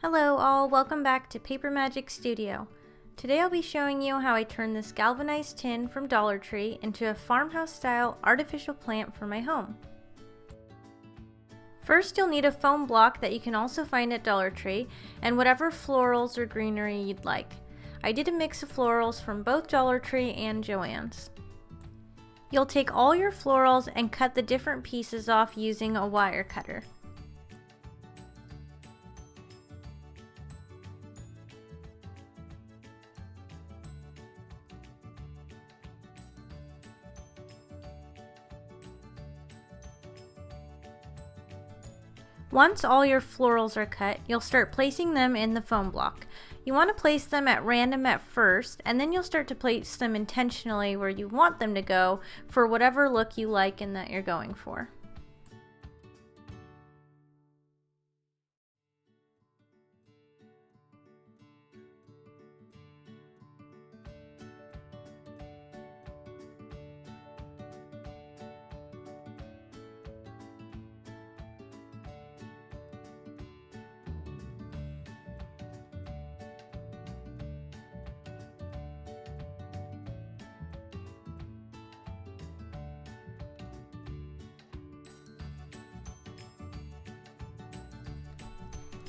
Hello all, welcome back to Paper Magic Studio. Today I'll be showing you how I turned this galvanized tin from Dollar Tree into a farmhouse style artificial plant for my home. First you'll need a foam block that you can also find at Dollar Tree and whatever florals or greenery you'd like. I did a mix of florals from both Dollar Tree and Joann's. You'll take all your florals and cut the different pieces off using a wire cutter. Once all your florals are cut, you'll start placing them in the foam block. You want to place them at random at first, and then you'll start to place them intentionally where you want them to go for whatever look you like and that you're going for.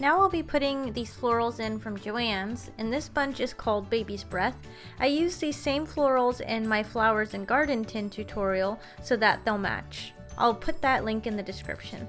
Now I'll be putting these florals in from Joann's, and this bunch is called Baby's Breath. I used these same florals in my Flowers and Garden tin tutorial so that they'll match. I'll put that link in the description.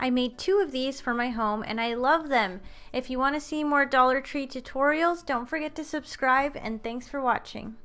I made 2 of these for my home and I love them. If you want to see more Dollar Tree tutorials, don't forget to subscribe, and thanks for watching.